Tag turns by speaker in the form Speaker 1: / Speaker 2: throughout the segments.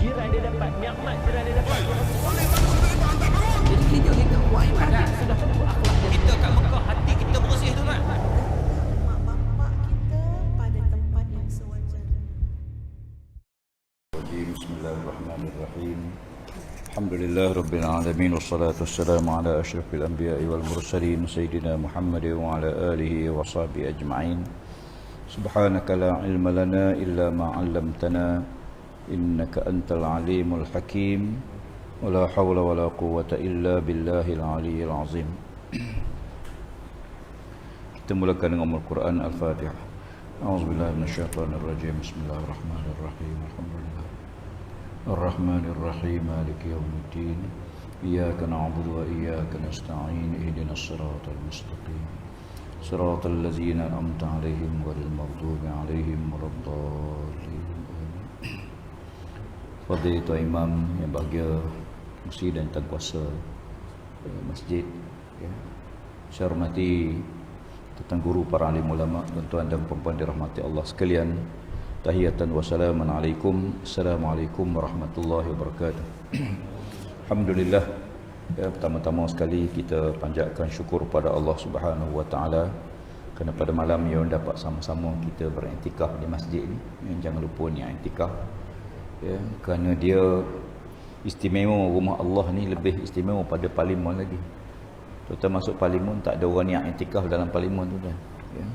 Speaker 1: jiran dia dapat, nikmat jiran dia dapat.
Speaker 2: Jadi kita buat ibadat.
Speaker 1: Sudah tentu akhlak dia.
Speaker 3: Kita kat Mekah, hati kita bersih tu kan.
Speaker 4: mak bapak kita pada tempat yang sewajarnya.
Speaker 5: Bismillahirrahmanirrahim. Alhamdulillah Rabbil Alamin. Wassalatu wassalamu ala ashrafil anbiya'i wal mursalin Sayyidina Muhammad wa ala alihi wa sahbihi ajma'in. Subhanaka la ilma lana illa ma 'allamtana innaka antal alimul hakim. Wa la hawla wa la quwwata illa billahil aliyyil azim. Kita mulakan dengan Al-Quran Al-Fatihah. A'udzubillahi minasyaitonir rajim. Bismillahirrahmanirrahim. Alhamdulillah Ar-Rahmanir Rahim Maliki yaumiddin. Iyyaka na'budu wa iyyaka nasta'in. Ihdinas siratal mustaqim. Siratal ladzina an'amta 'alaihim ghairil maghdubi 'alaihim waladdallin. Fadilatul Imam yang bahagia, Musi dan Tuan Kuasa masjid, ya. Saya hormati Tuan Guru, para alim ulama, tuan-tuan dan puan-puan dirahmati Allah sekalian. Tahiyatan wa salaman alaikum. Assalamualaikum warahmatullahi wabarakatuh. Alhamdulillah, ya, pertama-tama sekali kita panjatkan syukur pada Allah Subhanahu wa taala kerana pada malam yang dapat sama-sama kita beriktikaf di masjid ni. Jangan lupa ni iktikaf, ya, kerana dia istimewa. Rumah Allah ni lebih istimewa pada parlimen lagi. Tuan masuk parlimen, tak ada orang yang iktikaf dalam parlimen tu kan, ya.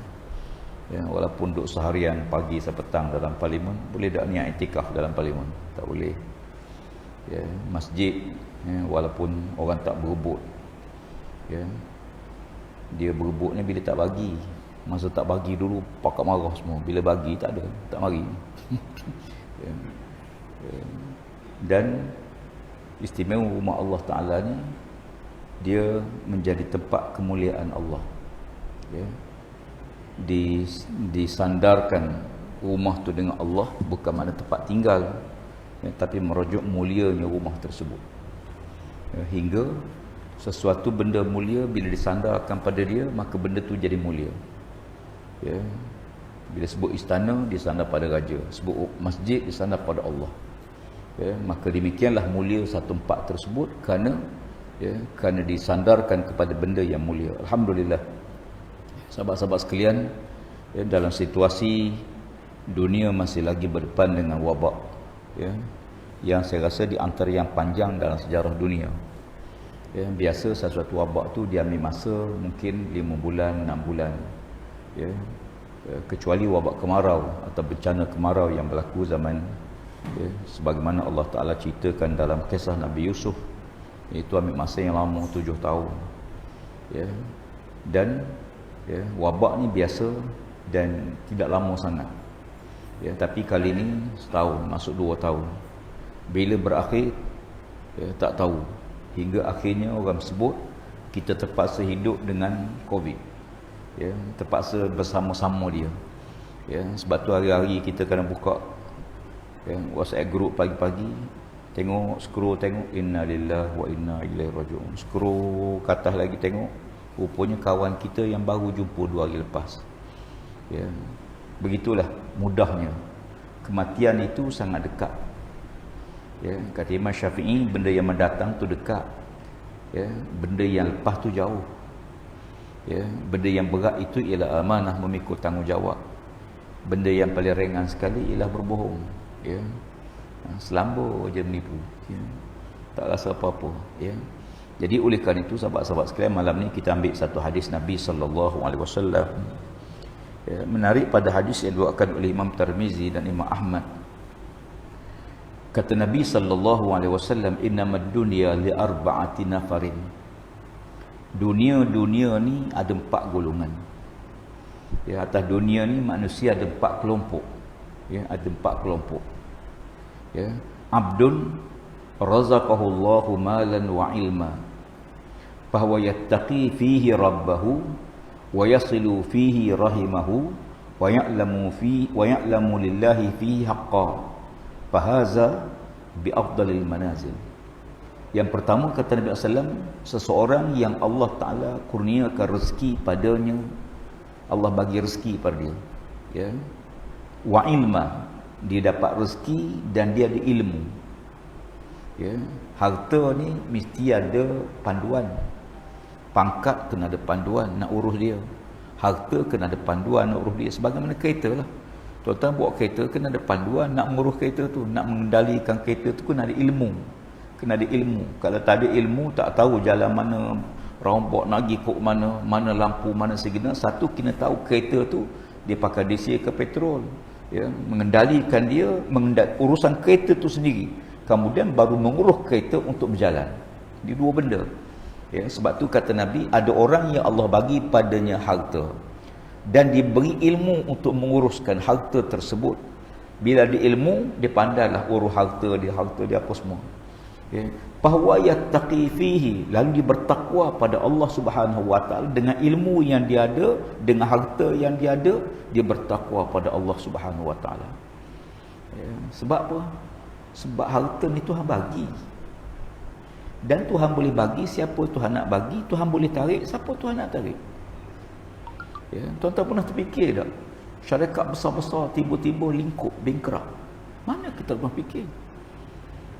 Speaker 5: Ya, walaupun duduk seharian pagi sampai petang dalam parlimen, boleh tak niat iktikaf dalam parlimen? Tak boleh, ya. Masjid, ya, walaupun orang tak berebut, ya, dia berebut ni bila tak bagi. Masa tak bagi dulu pakak marah semua, bila bagi tak ada, tak mari. Ya. Ya. Dan istimewa rumah Allah Ta'ala ni, dia menjadi tempat kemuliaan Allah, ya. Disandarkan rumah tu dengan Allah, bukan makna tempat tinggal, ya, tapi merujuk mulianya rumah tersebut, ya, hingga sesuatu benda mulia bila disandarkan pada dia, maka benda tu jadi mulia, ya. Bila sebut istana, disandar pada raja. Sebut masjid, disandar pada Allah, ya. Maka demikianlah mulia satu tempat tersebut kerana, ya, kerana disandarkan kepada benda yang mulia. Alhamdulillah, sahabat-sahabat sekalian, ya, dalam situasi dunia masih lagi berdepan dengan wabak, ya, yang saya rasa di antara yang panjang dalam sejarah dunia, ya. Biasa sesuatu wabak tu dia ambil masa mungkin 5 bulan, 6 bulan, ya. Kecuali wabak kemarau atau bencana kemarau yang berlaku zaman, ya, sebagaimana Allah Ta'ala ceritakan dalam kisah Nabi Yusuf, itu ambil masa yang lama, 7 tahun, ya. Dan, ya, wabak ni biasa dan tidak lama sangat, ya. Tapi kali ni setahun, masuk 2 tahun. Bila berakhir, ya, tak tahu. Hingga akhirnya orang sebut kita terpaksa hidup dengan COVID, ya, terpaksa bersama-sama dia, ya. Sebab tu hari-hari kita kena buka, ya, WhatsApp group pagi-pagi, tengok, scroll tengok, inna lillahi wa inna ilaihi raji'un. Scroll ke atas lagi tengok, rupanya kawan kita yang baru jumpa 2 hari lepas, ya. Begitulah mudahnya kematian itu sangat dekat, ya. Kata Imam Syafi'i, benda yang mendatang tu dekat, ya. Benda yang lepas tu jauh, ya. Benda yang berat itu ialah amanah, memikul tanggungjawab. Benda yang paling ringan sekali ialah berbohong, ya. Selambur je menipu, ya. Tak rasa apa-apa, ya. Jadi oleh kerana itu, sahabat-sahabat sekalian, malam ni kita ambil satu hadis Nabi SAW, ya, menarik pada hadis yang diriwayatkan oleh Imam Tirmizi dan Imam Ahmad. Kata Nabi SAW, innamad dunya li arba'ati nafarin. Dunia ni ada 4 golongan, ya. Atas dunia ni manusia ada 4 kelompok, ya, ada 4 kelompok, ya. Abdun razaqahullahu malan wa ilma, bahwa yattaqi fihi rabbahu wa yasilu fihi rahimahu wa ya'lamu lillahi fihi haqqan, fahaza bi afdalil manazil. Yang pertama, kata Nabi SAW, seseorang yang Allah Ta'ala kurniakan rezeki padanya, Allah bagi rezeki pada dia, ya. Wa ilma, dia dapat rezeki dan dia ada ilmu, Ya, harta ni mesti ada panduan. Pangkat kena ada panduan nak urus dia. Harta kena ada panduan nak urus dia. Sebagaimana kereta lah. Tuan-tuan buat kereta kena ada panduan nak mengurus kereta tu, nak mengendalikan kereta tu kena ada ilmu. Kena ada ilmu. Kalau tak ada ilmu, tak tahu jalan mana, rombok nak pergi kok mana, mana lampu, mana signal. Satu kena tahu kereta tu dia pakai diesel ke petrol. Ya, mengendalikan dia, urusan kereta tu sendiri. Kemudian baru mengurus kereta untuk berjalan. Ini dua benda. Ya, sebab tu kata Nabi, ada orang yang Allah bagi padanya harta dan diberi ilmu untuk menguruskan harta tersebut. Bila ada ilmu, dia pandailah urus harta dia apa semua. Ya, bahwa yattaqi fihi, lalu dia bertakwa pada Allah Subhanahu wa taala dengan ilmu yang dia ada, dengan harta yang dia ada, dia bertakwa pada Allah Subhanahu wa taala. Ya, sebab apa? Sebab harta ni Tuhan bagi. Dan Tuhan boleh bagi siapa Tuhan nak bagi, Tuhan boleh tarik siapa Tuhan nak tarik. Ya, tuan-tuan pernah terfikir tak? Syarikat besar-besar tiba-tiba lingkup, bankrupt. Mana kita pernah fikir?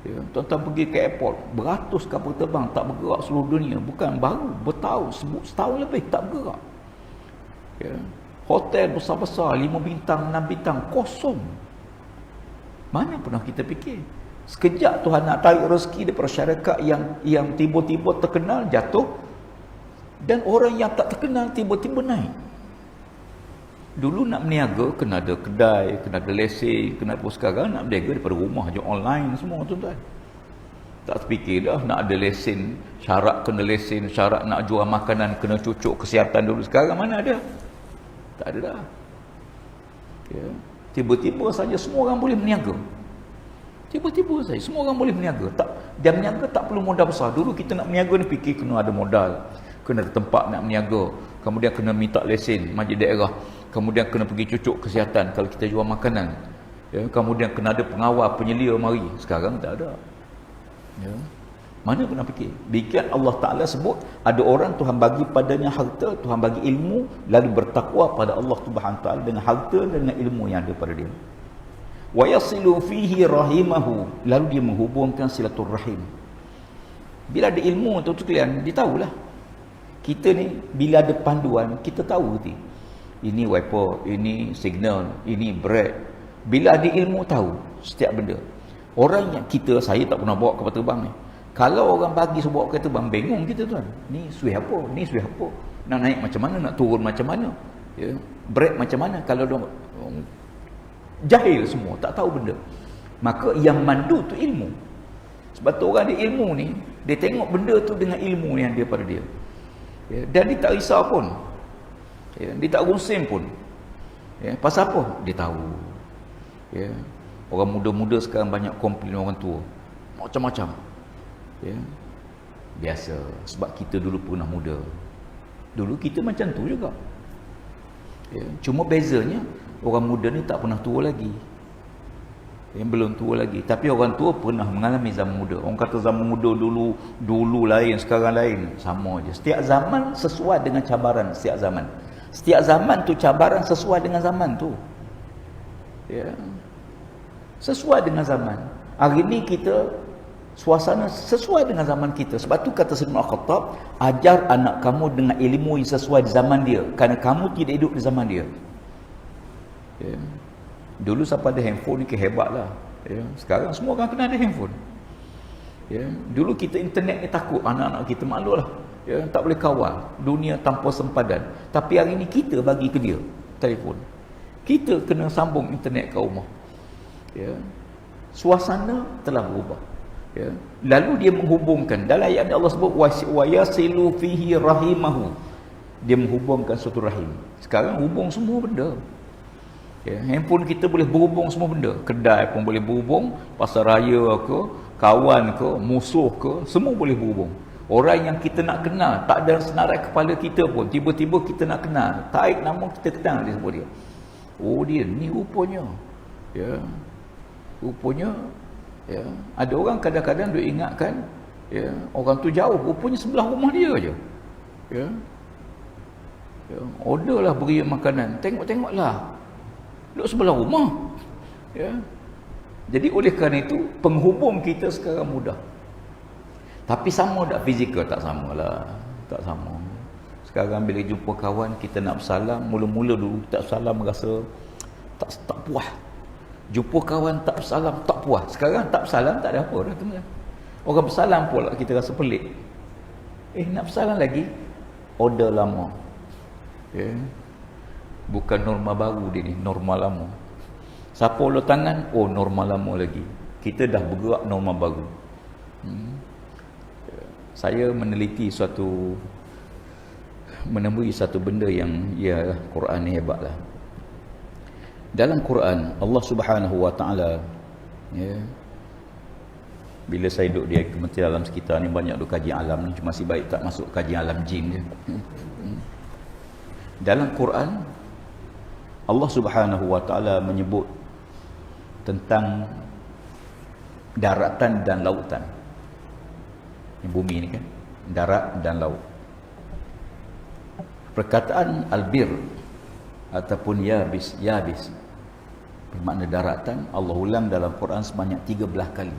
Speaker 5: Ya, tuan-tuan pergi ke airport, beratus kapal terbang tak bergerak seluruh dunia. Bukan baru, bertahun, setahun lebih tak bergerak. Ya, hotel besar-besar, 5 bintang, 6 bintang, kosong. Mana pernah kita fikir? Sekejap Tuhan nak tarik rezeki daripada syarikat yang tiba-tiba terkenal jatuh, dan orang yang tak terkenal tiba-tiba naik. Dulu nak berniaga kena ada kedai, kena ada lesen, kena apa. Sekarang nak berniaga daripada rumah je, online semua tuan-tuan. Tak terfikir dah nak ada lesen, syarat kena lesen, syarat nak jual makanan kena cucuk kesihatan dulu. Sekarang mana ada? Tak ada dah. Ya. Tiba-tiba saja semua orang boleh berniaga. Tiba-tiba saja semua orang boleh berniaga. Dia berniaga tak perlu modal besar. Dulu kita nak berniaga ni fikir kena ada modal, kena ada tempat nak berniaga, kemudian kena minta lesen majlis daerah, kemudian kena pergi cucuk kesihatan kalau kita jual makanan. Ya, kemudian kena ada pengawal, penyelia mari. Sekarang tak ada. Ya. Mana pernah fikir? Bikin Allah Ta'ala sebut, ada orang Tuhan bagi padanya harta, Tuhan bagi ilmu, lalu bertakwa pada Allah Subhanahu Ta'ala dengan harta dan dengan ilmu yang ada pada dia. Wa yasilu fihi rahimahu, lalu dia menghubungkan silaturrahim. Bila ada ilmu tu kalian, dia tahulah. Kita ni bila ada panduan, kita tahu ni. Ini wiper, ini signal, ini brake. Bila ada ilmu tahu setiap benda. Orang yang saya tak pernah bawa kapal terbang ni. Kalau orang bagi sebuah kereta terbang, bingung kita tuan. Ni switch apa? Ni switch apa? Nak naik macam mana? Nak turun macam mana? Ya, brake macam mana? Kalau dia jahil semua, tak tahu benda. Maka yang mandu tu ilmu. Sebab tu orang ada ilmu ni, dia tengok benda tu dengan ilmu yang dia pada dia. Ya, dan dia tak risau pun. Ya, dia tak rusing pun. Ya, pasal apa? Dia tahu. Ya, orang muda-muda sekarang banyak komplain orang tua. Macam-macam. Ya, biasa. Sebab kita dulu pernah muda. Dulu kita macam tu juga. Ya, cuma bezanya orang muda ni tak pernah tua lagi. Yang belum tua lagi. Tapi orang tua pernah mengalami zaman muda. Orang kata zaman muda dulu lain, sekarang lain. Sama je. Setiap zaman sesuai dengan cabaran setiap zaman. Setiap zaman tu cabaran sesuai dengan zaman tu. Ya. Sesuai dengan zaman. Hari ni kita suasana sesuai dengan zaman kita. Sebab tu kata Sayyidina Al-Khattab, ajar anak kamu dengan ilmu yang sesuai di zaman dia, kerana kamu tidak hidup di zaman dia. Ya. Dulu siapa ada handphone ni kehebatlah. Ya. Sekarang semua orang kena ada handphone. Ya. Dulu kita internet ni takut, anak-anak kita malulah. Ya, tak boleh kawal dunia tanpa sempadan. Tapi hari ni kita bagi ke dia telefon. Kita kena sambung internet ke rumah. Ya. Suasana telah berubah. Ya. Lalu dia menghubungkan. Dalam ayat Allah sebut wa yasilu fihi rahimahu. Dia menghubungkan suatu rahim. Sekarang hubung semua benda. Ya, handphone kita boleh berhubung semua benda. Kedai pun boleh berhubung, pasar raya ke, kawan ke, musuh ke, semua boleh berhubung. Orang yang kita nak kenal, tak ada senarai kepala kita pun, tiba-tiba kita nak kenal, tarik nama kita kenal dia sebut dia. Oh dia ni rupanya. Ya. Rupanya ya, ada orang kadang-kadang dia ingatkan ya, orang tu jauh, rupanya sebelah rumah dia aje. Ya. Ya, orderlah beri makanan, tengok-tengoklah. Duduk sebelah rumah. Ya. Jadi oleh kerana itu penghubung kita sekarang mudah. Tapi sama tak fizikal? Tak samalah. Tak sama. Sekarang bila jumpa kawan kita nak bersalam, mula-mula dulu tak bersalam rasa tak puas. Jumpa kawan tak bersalam tak puas. Sekarang tak bersalam tak ada apa dah tu. Orang bersalam pula kita rasa pelik. Nak bersalam lagi, order lama. Bukan norma baru dia ni, norma lama. Siapa ulur tangan, norma lama lagi. Kita dah bergerak norma baru. Saya meneliti menemui satu benda yang Quran ni hebatlah. Dalam Quran Allah Subhanahu Wa Taala, bila saya duduk di Kementerian Alam sekitar ni, banyak duk kaji alam ni, masih baik tak masuk kaji alam jin je. Dalam Quran Allah Subhanahu Wa Taala menyebut tentang daratan dan lautan. Bumi ni kan, darat dan laut. Perkataan albir ataupun yabis bermakna daratan, Allah ulang dalam Quran sebanyak 13 kali.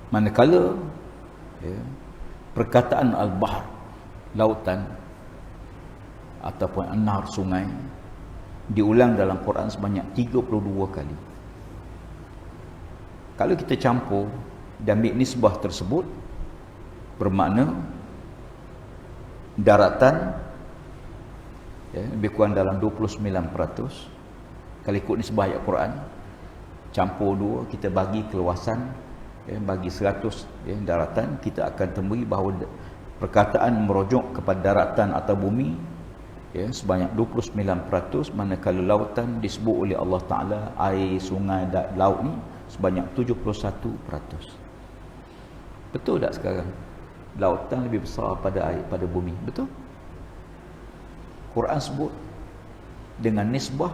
Speaker 5: Manakala perkataan al-bahr, lautan ataupun an-nar, sungai, diulang dalam Quran sebanyak 32 kali. Kalau kita campur dan ambil nisbah tersebut, bermakna daratan lebih kurang dalam 29%. Kalau ikut nisbah ayat Quran, campur dua, kita bagi keluasan, bagi 100 daratan, kita akan temui bahawa perkataan merujuk kepada daratan atau bumi sebanyak 29%, manakala lautan disebut oleh Allah Ta'ala, air, sungai dan laut ni sebanyak 71%. Betul tak sekarang lautan lebih besar pada bumi? Betul? Quran sebut dengan nisbah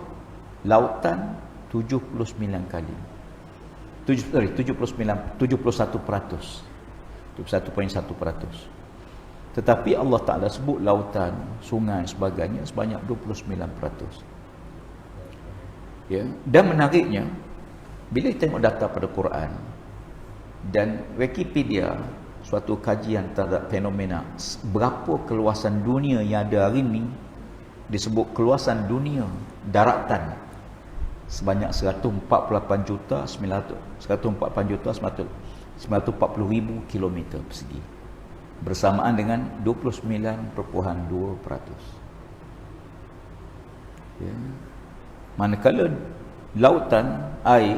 Speaker 5: lautan 79 kali. 71%. 71.1%. Tetapi Allah Ta'ala sebut lautan, sungai sebagainya sebanyak 29%. Dan menariknya, bila kita tengok data pada Quran dan Wikipedia, suatu kajian terhadap fenomena berapa keluasan dunia yang ada hari ini, disebut keluasan dunia daratan sebanyak 148,940,000 kilometer persegi, bersamaan dengan 29.2%. Manakala lautan, air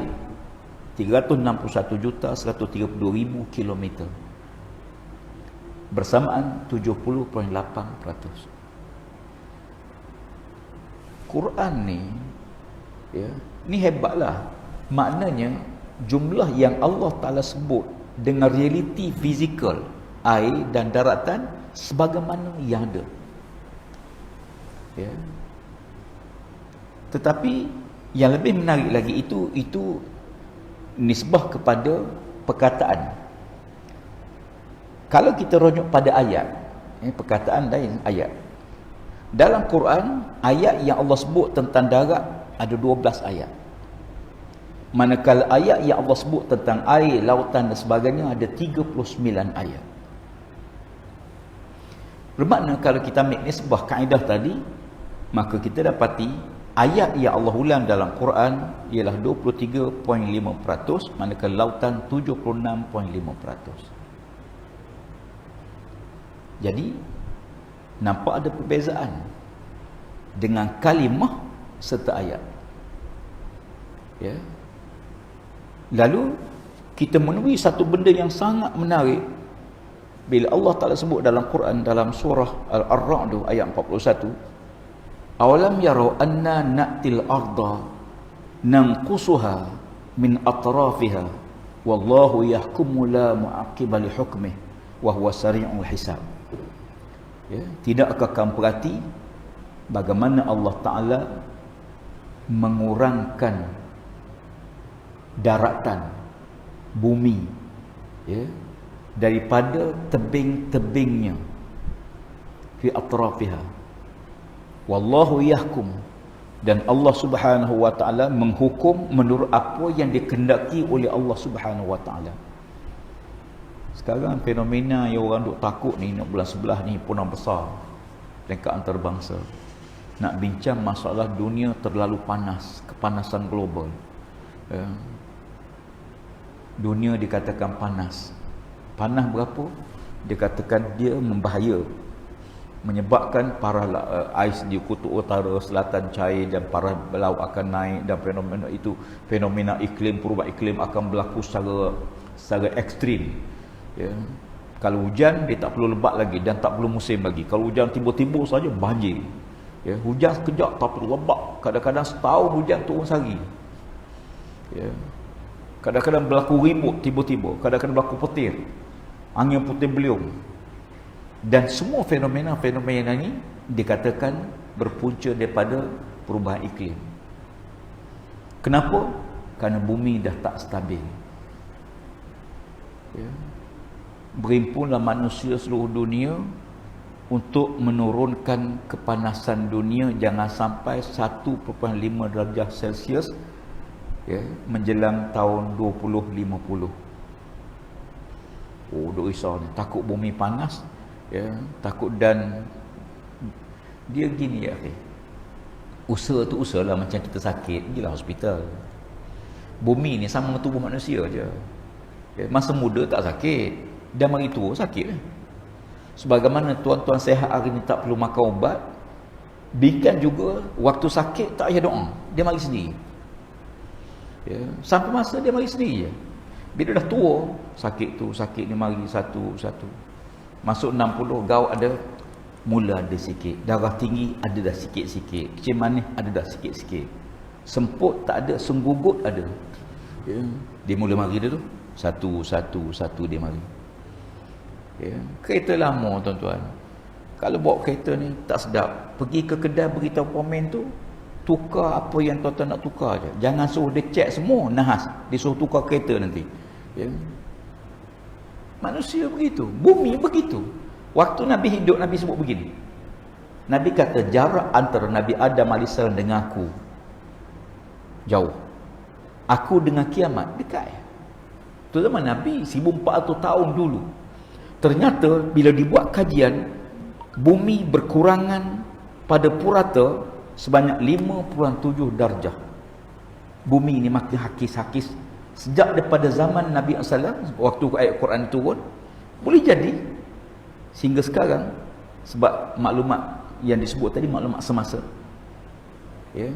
Speaker 5: 361,130,000 kilometer, bersamaan 70.8%. Quran ni ni hebatlah. Maknanya jumlah yang Allah Ta'ala sebut dengan realiti fizikal air dan daratan sebagaimana yang ada. Tetapi yang lebih menarik lagi itu nisbah kepada perkataan. Kalau kita rujuk pada ayat, perkataan dan ayat dalam Quran, ayat yang Allah sebut tentang darat ada 12 ayat. Manakala ayat yang Allah sebut tentang air, lautan dan sebagainya ada 39 ayat. Bermakna kalau kita ambil nisbah kaedah tadi, maka kita dapati ayat yang Allah ulang dalam Quran ialah 23.5%, manakala lautan 76.5%. Jadi nampak ada perbezaan dengan kalimah serta ayat. Lalu kita menemui satu benda yang sangat menarik bila Allah Ta'ala sebut dalam Quran, dalam surah Al-Ra'd ayat 41, awalam yarau anna na'til arda nanqusuha min atrafiha wallahu yahkumu la mu'aqqiba li hukmih wa huwa sari'ul hisab. Tidakkah kamu perhati bagaimana Allah Ta'ala mengurangkan daratan bumi daripada tebing-tebingnya, fi atrafiha, wallahu yahkum, Dan Allah Subhanahu wa taala menghukum menurut apa yang dikehendaki oleh Allah Subhanahu wa taala. Sekarang fenomena yang orang duk takut ni, nak bulan 11 ni punah besar dekat antarabangsa. Nak bincang masalah dunia terlalu panas, kepanasan global. Ya. Dunia dikatakan panas. Panas berapa? Dikatakan dia membahaya, menyebabkan para ais di kutub utara, selatan cair dan para laut akan naik, dan fenomena itu, fenomena iklim, perubahan iklim akan berlaku secara ekstrim. Ya. Kalau hujan dia tak perlu lebat lagi dan tak perlu musim lagi. Kalau hujan tiba-tiba saja banjir. Ya, hujan sekejap tak perlu lebat. Kadang-kadang setahun hujan turun sehari. Ya. Kadang-kadang berlaku ribut tiba-tiba, kadang-kadang berlaku petir, angin puting beliung. Dan semua fenomena-fenomena ini dikatakan berpunca daripada perubahan iklim. Kenapa? Kerana bumi dah tak stabil. Ya. Berhimpunlah manusia seluruh dunia untuk menurunkan kepanasan dunia jangan sampai 1.5 darjah Celsius, ya, menjelang tahun 2050. Oh, duk risau ni, takut bumi panas. Ya, takut. Dan dia gini ya, usaha tu usaha lah, macam kita sakit pergilah hospital. Bumi ni sama tubuh manusia je. Ya, masa muda tak sakit, dan mari tua sakit. Sebagaimana tuan-tuan sihat hari ni tak perlu makan ubat, bikan juga waktu sakit tak payah doa, dia mari sendiri. Ya, sampai masa dia mari sendiri je. Bila dah tua, sakit tu sakit ni mari satu-satu. Masuk 60, gaut ada, mula ada sikit. Darah tinggi ada dah sikit-sikit. Kecil manis ada dah sikit-sikit. Semput tak ada, senggugut ada. Ya. Dia mula mari dia tu. Satu-satu dia mari. Ya. Kereta lama tuan-tuan. Kalau bawa kereta ni tak sedap, pergi ke kedai beritahu pemain tu, tukar apa yang tuan-tuan nak tukar je. Jangan suruh dia cek semua, nahas. Dia suruh tukar kereta nanti. Ya. Manusia begitu, bumi begitu. Waktu Nabi hidup, Nabi sebut begini. Nabi kata jarak antara Nabi Adam AS dengan aku jauh. Aku dengan kiamat dekat. Itu zaman Nabi 1400 tahun dulu. Ternyata bila dibuat kajian, bumi berkurangan pada purata sebanyak 5.7 darjah. Bumi ini makin hakis-hakis sejak daripada zaman Nabi SAW, waktu ayat Quran turun, boleh jadi sehingga sekarang. Sebab maklumat yang disebut tadi maklumat semasa, ya,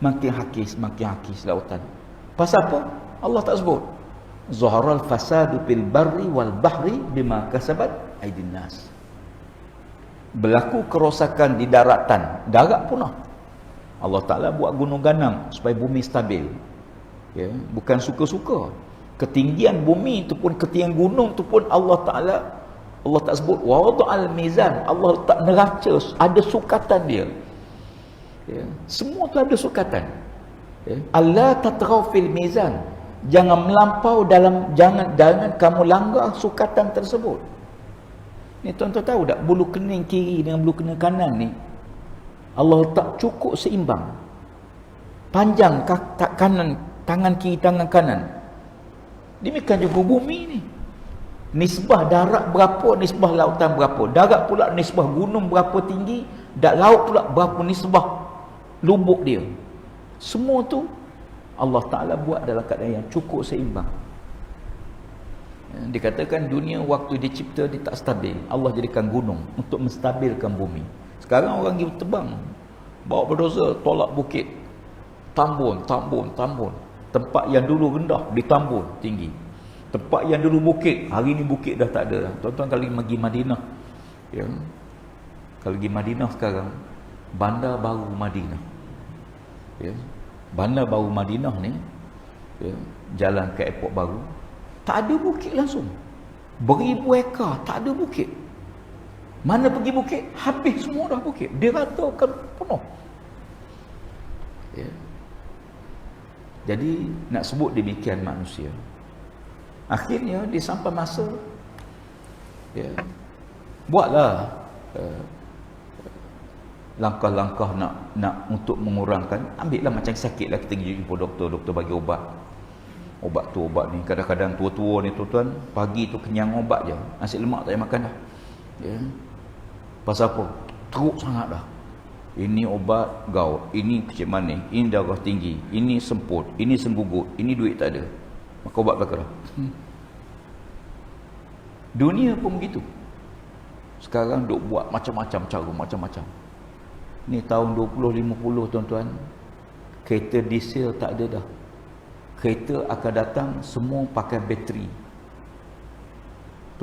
Speaker 5: makin hakis lautan. Pasal apa? Allah tak sebut. Zaharal fasadu fil barri wal bahri bima kasabat aydin nas. Berlaku kerosakan di daratan, darat punah. Allah Ta'ala buat gunung ganang supaya bumi stabil. Ya, bukan suka-suka. Ketinggian bumi itu pun, ketinggian gunung itu pun Allah tak sebut wada'al mizan. Allah tak neraca, ada sukatan dia. Ya, semua tu ada sukatan. Ya, Allah tatrau fil mizan. Jangan melampau dalam, jangan kamu langgar sukatan tersebut. Ni tuan-tuan tahu tak, bulu kening kiri dengan bulu kening kanan ni Allah tak cukup seimbang. Panjang kanan, tangan kiri, tangan kanan. Demikian juga bumi ni. Nisbah darat berapa, nisbah lautan berapa. Darat pula nisbah gunung berapa tinggi, dan laut pula berapa nisbah lubuk dia. Semua tu Allah Ta'ala buat dalam keadaan yang cukup seimbang. Dikatakan dunia waktu dicipta dia tak stabil. Allah jadikan gunung untuk menstabilkan bumi. Sekarang orang pergi terbang, bawa bulldozer tolak bukit, tambun. Tempat yang dulu rendah ditambun tinggi. Tempat yang dulu bukit, hari ni bukit dah tak ada. Tuan-tuan kalau pergi Madinah, ya, kalau pergi Madinah sekarang, bandar baru Madinah, ya, bandar baru Madinah ni, ya, jalan ke airport baru, tak ada bukit langsung. Beribu ekar tak ada bukit. Mana pergi bukit, habis semua dah bukit. Dia ratakan penuh. Ya. Jadi nak sebut demikian manusia. Akhirnya dia sampai masa, ya, buatlah langkah-langkah nak untuk mengurangkan, ambillah macam sakitlah kita pergi jumpa doktor bagi ubat. Ubat ni kadang-kadang tua-tua ni tuan-tuan, pagi tu kenyang obat je, nasi lemak tak payah makan dah. Ya. Pasal apa? Teruk sangat dah. Ini obat gout, ini kecil manis, ini darah tinggi, ini semput, ini senggugut, ini duit tak ada. Maka ubat belaka dah. Dunia pun begitu. Sekarang duk buat macam-macam cara, macam-macam. Ni tahun 2050 tuan-tuan, kereta diesel tak ada dah. Kereta akan datang semua pakai bateri.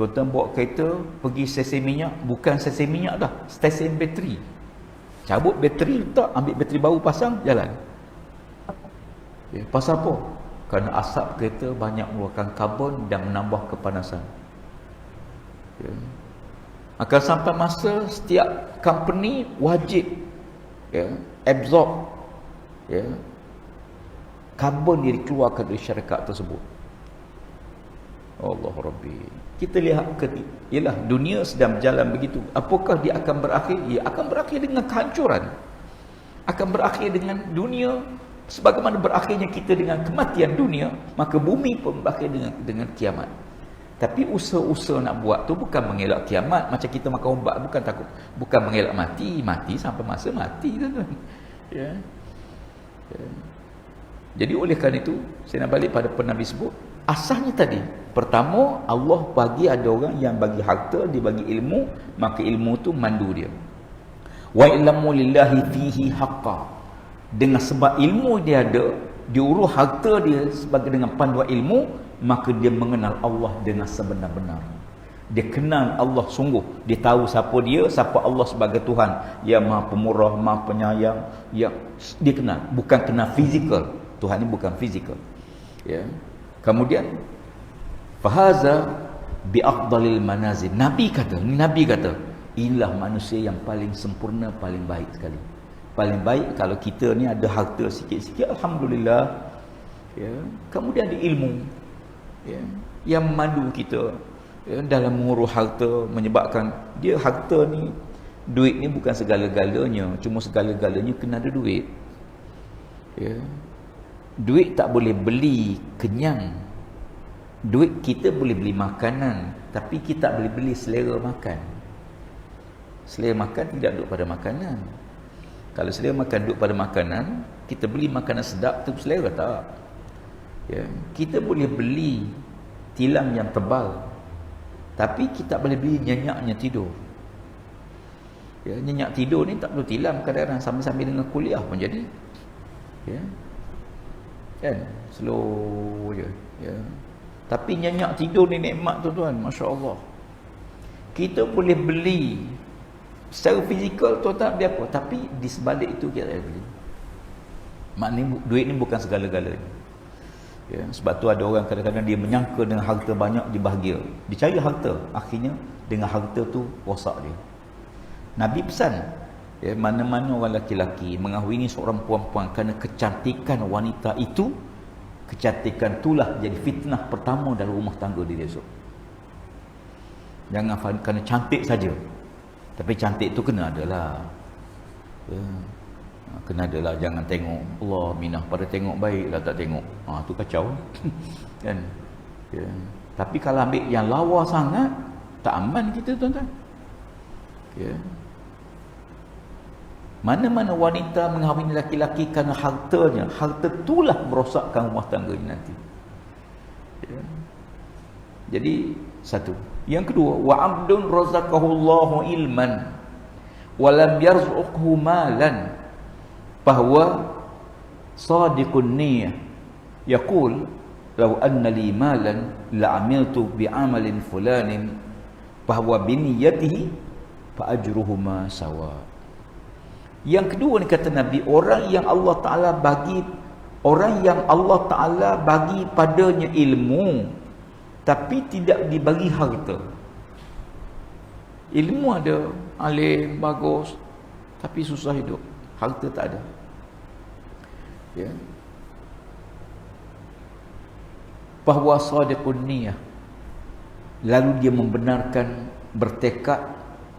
Speaker 5: Tuan-tuan bawa kereta pergi stesen minyak, bukan stesen minyak dah, stesen bateri. Cabut bateri, letak, ambil bateri baru pasang, jalan. Pasal apa? Kerana asap kereta banyak mengeluarkan karbon dan menambah kepanasan. Akan sampai masa setiap company wajib absorb karbon yang dikeluarkan dari syarikat tersebut. Allah Rabbi. Kita lihat ialah dunia sedang berjalan begitu. Apakah dia akan berakhir? Ia akan berakhir dengan kehancuran. Akan berakhir dengan dunia sebagaimana berakhirnya kita dengan kematian dunia, maka bumi pun berakhir dengan kiamat. Tapi usaha-usaha nak buat tu bukan mengelak kiamat. Macam kita makan ubat, bukan takut, bukan mengelak mati sampai masa mati tuan-tuan. Ya. Jadi oleh kerana itu, saya nak balik pada Nabi sebut, asalnya tadi, pertama Allah bagi, ada orang yang bagi harta, dia bagi ilmu, maka ilmu tu mandu dia. Wa ilmu lillahi fihi haqqa. Dengan sebab ilmu dia ada, dia urus harta dia sebagai dengan panduan ilmu, maka dia mengenal Allah dengan sebenar-benar. Dia kenal Allah sungguh. Dia tahu siapa dia, siapa Allah sebagai Tuhan yang Maha Pemurah, Maha Penyayang, yang dia kenal, bukan kenal fizikal. Tuhan ni bukan fizikal. Ya. Kemudian fahaza bi afdalil manazil. Nabi kata, inilah manusia yang paling sempurna, paling baik sekali. Paling baik kalau kita ni ada harta sikit-sikit, alhamdulillah. Ya. Kemudian ada ilmu, ya, yang memandu kita, ya, dalam mengurus harta, menyebabkan dia harta ni, duit ni bukan segala-galanya, cuma segala-galanya kena ada duit. Ya. Duit tak boleh beli kenyang. Duit kita boleh beli makanan, tapi kita tak boleh beli selera makan. Selera makan tidak duduk pada makanan. Kalau selera makan duduk pada makanan, kita beli makanan sedap tu selera tak? Ya. Kita boleh beli tilam yang tebal, tapi kita tak boleh beli nyenyaknya tidur. Ya, nyenyak tidur ni tak perlu tilam, kadang-kadang sambil-sambil dengan kuliah pun jadi. Ya. Kan? Slow je. Ya. Tapi nyenyak tidur ni nikmat tuan-tuan, masya-Allah. Kita boleh beli secara fizikal tuan-tuan beli apa, tapi di sebalik itu kita tak beli. Maknanya duit ni bukan segala-galanya. Ya, sebab tu ada orang kadang-kadang dia menyangka dengan harta banyak dia bahagia. Dia cari harta, akhirnya dengan harta tu rosak dia. Nabi pesan, ya, mana-mana orang lelaki mengahwini seorang perempuan kerana kecantikan wanita itu, kecantikan itulah jadi fitnah pertama dalam rumah tangga dia esok. Jangan kerana cantik saja, tapi cantik tu kena adalah, ya, kena adalah. Jangan tengok Allah minah pada tengok baiklah tak tengok, tu kacau. Kan? Ya. Tapi kalau ambil yang lawa sangat, tak aman kita tuan-tuan. Ya. Mana-mana wanita mengahwini laki-laki kerana hartanya, harta itulah merosakkan rumah tangganya nanti. Ya. Jadi satu. Yang kedua, wa 'abdun razaqahullahu ilman wa lam yarzuqhu malan, bahawa sadiqun niyyah yaqul law anna li malan la 'amiltu bi 'amalin fulanin, bahawa bi niyyatihi fa ajruhuma sawa. Yang kedua ni kata Nabi, orang yang Allah Ta'ala bagi padanya ilmu tapi tidak dibagi harta. Ilmu ada, alim, bagus, tapi susah hidup, harta tak ada. Ya. Bahawa sadiqun niyah, lalu dia membenarkan, bertekad,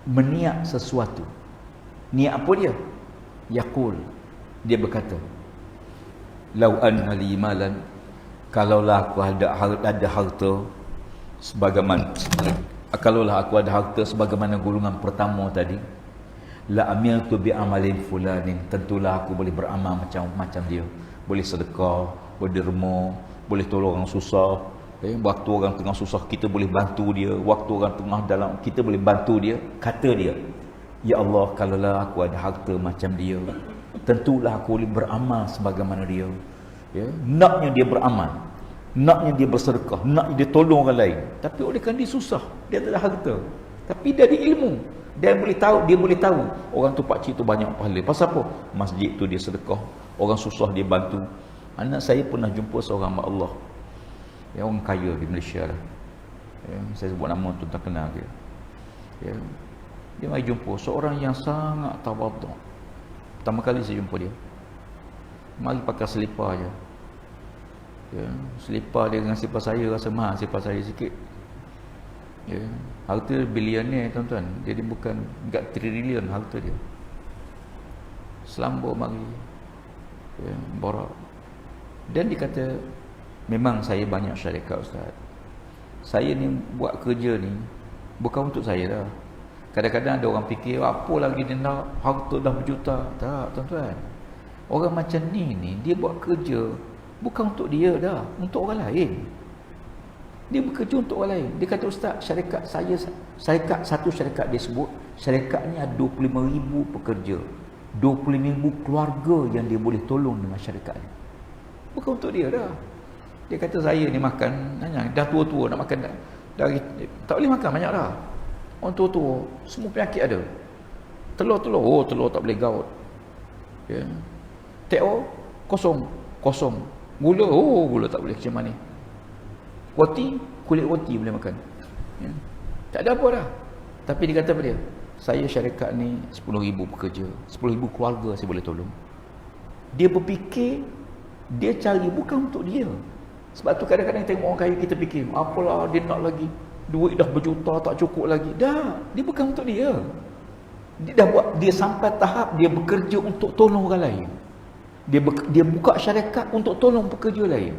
Speaker 5: meniat sesuatu. Niat apa dia? Yaqul, dia berkata, lau anna li malan, kalaulah aku ada harta sebagaimana, kalaulah aku ada harta sebagaimana golongan pertama tadi, la amiltu bi amalin fulanin, tentulah aku boleh beramal macam dia, boleh sedekah, boleh derma, boleh tolong orang susah. Waktu orang tengah susah kita boleh bantu dia, waktu orang tengah dalam kita boleh bantu dia. Kata dia, ya Allah, kalaulah aku ada harta macam dia, tentulah aku boleh beramal sebagaimana dia. Naknya dia beramal, naknya dia bersedekah, naknya dia tolong orang lain. Tapi oleh kerana dia susah, dia tak ada harta, tapi dia ada ilmu, dia boleh tahu orang tu pakcik tu banyak pahala. Pasal apa? Masjid tu dia sedekah, orang susah dia bantu. Anak saya pernah jumpa seorang mak Allah, orang kaya di Malaysia lah. Saya sebut nama tu tak kenal dia. Dia mari jumpa seorang yang sangat tawaduk. Pertama kali saya jumpa dia, mari pakai selipar je. Selipar dia dengan selipar saya rasa mahal selipar saya sikit. Harta bilioner tuan-tuan. Jadi bukan trilion harta dia. Selambur mari, borak. Dan dia kata, memang saya banyak syarikat ustaz. Saya ni buat kerja ni bukan untuk saya dah. Kadang-kadang ada orang fikir, apa lagi dia nak, harta dah berjuta. Tak tuan-tuan. Orang macam ni dia buat kerja bukan untuk dia dah, untuk orang lain. Dia bekerja untuk orang lain. Dia kata, ustaz, syarikat saya, satu syarikat dia sebut, syarikat ni ada 25,000 pekerja, 25,000 keluarga yang dia boleh tolong dengan syarikat ni. Bukan untuk dia dah. Dia kata, saya ni makan, dah tua-tua nak makan dah, tak boleh makan banyak dah. Orang tua-tua semua penyakit ada. Telur, telur tak boleh gaut. TO kosong. Gula, gula tak boleh macam mana. Roti, kulit roti boleh makan. Tak ada apa dah. Tapi dia kata apa dia? Saya syarikat ni 10,000 pekerja, 10,000 keluarga saya boleh tolong. Dia berfikir, dia cari bukan untuk dia. Sebab tu kadang-kadang tengok orang kaya kita fikir, apalah dia nak lagi, duit dah berjuta tak cukup lagi. Dah, dia bukan untuk dia. Dia sampai tahap dia bekerja untuk tolong orang lain. Dia buka syarikat untuk tolong pekerja lain.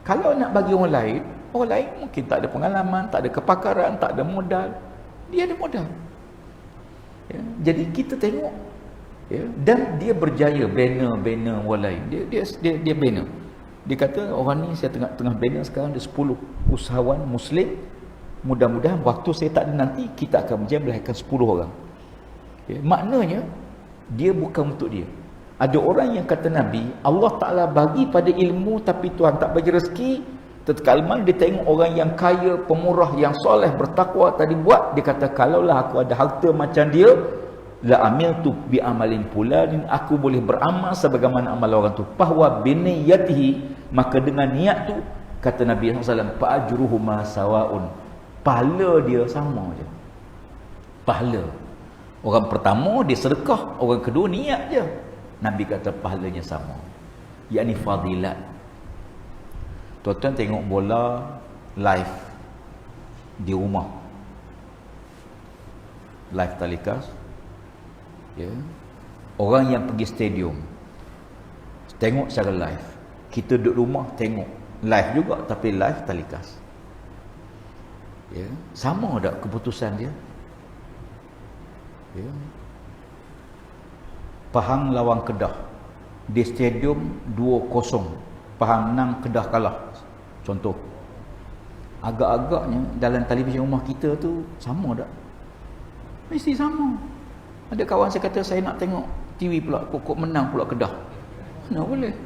Speaker 5: Kalau nak bagi orang lain mungkin tak ada pengalaman, tak ada kepakaran, tak ada modal. Dia ada modal. Jadi kita tengok, dan dia berjaya bina orang lain. Dia bina. Dia kata, orang ni saya tengah bina sekarang ada 10 usahawan Muslim. Mudah-mudahan waktu saya tak ada nanti, kita akan berjaya melahirkan 10 orang. Maknanya dia bukan untuk dia. Ada orang yang kata Nabi, Allah Ta'ala bagi pada ilmu tapi Tuhan tak bagi rezeki. Tatkala mana dia tengok orang yang kaya, pemurah, yang soleh, bertakwa tadi buat, dia kata, kalaulah aku ada harta macam dia, la amiltu bi amalin fulanin, aku boleh beramal sebagaimana amal orang tu. Bahwa biniyatihi, maka dengan niat tu, kata Nabi SAW, fa ajruhuma sawaun, pahala dia sama je. Pahala. Orang pertama dia sedekah, orang kedua niat je. Nabi kata pahalanya sama. Yakni fadilat. Tuan-tuan tengok bola live di rumah, live telecast. Orang yang pergi stadium tengok secara live. Kita duduk rumah tengok live juga, tapi live telecast. Sama tak keputusan dia? Pahang lawan Kedah di stadium 2-0, Pahang menang, Kedah kalah, contoh. Agak-agaknya dalam televisyen rumah kita tu sama tak? Mesti sama. Ada kawan saya kata, saya nak tengok TV pula, kok menang pula Kedah. Mana boleh?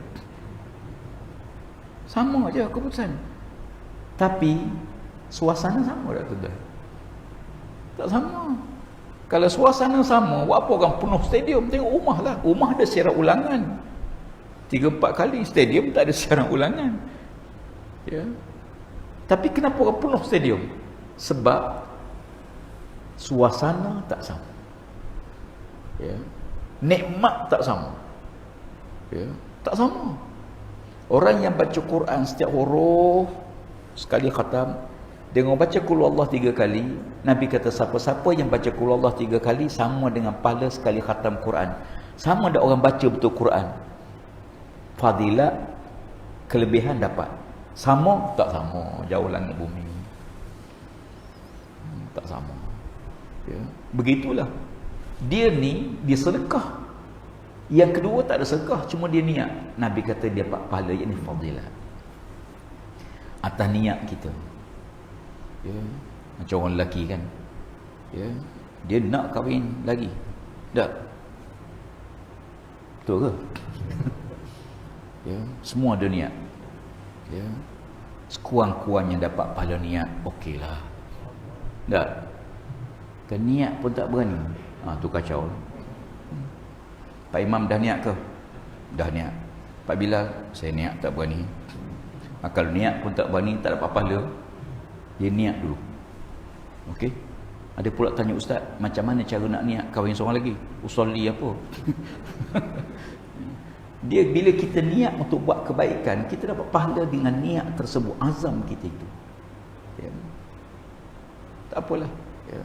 Speaker 5: Sama je keputusan. Tapi suasana sama tak tuan? Tak sama. Kalau suasana sama, buat apa orang penuh stadium? Tengok rumah lah. Rumah ada siaran ulangan 3-4 kali, stadium tak ada siaran ulangan. Tapi kenapa orang penuh stadium? Sebab suasana tak sama. Nikmat tak sama. Tak sama. Orang yang baca Quran setiap huruf sekali khatam, Dengan baca qul Allah 3 kali, Nabi kata siapa-siapa yang baca qul Allah 3 kali sama dengan pahala sekali khatam Quran. Sama ada orang baca betul Quran. Fadilat, kelebihan dapat. Sama? Tak sama. Jauh langit bumi. Tak sama. Ya. Begitulah. Dia ni, dia sedekah. Yang kedua tak ada sedekah, cuma dia niat. Nabi kata dia dapat pahala, yang ni fadilat. Atas niat kita. Ya. Macam orang lelaki kan. Ya. Dia nak kahwin lagi. Tak? Betul ke? Ya. Semua ada niat. Ya. Sekurang-kurangnya dapat pahala niat, okeylah. Tak? Ke niat pun tak berani. Tu kacau. Pak Imam dah niat ke? Dah niat. Pak Bilal, saya niat tak berani. Kalau niat pun tak berani, tak dapat pahala, dia niat dulu. Okey? Ada pula tanya ustaz, macam mana cara nak niat kahwin seorang lagi? Usolli apa? Dia bila kita niat untuk buat kebaikan, kita dapat pahala dengan niat tersebut, azam kita itu. Ya. Tak apalah. Ya.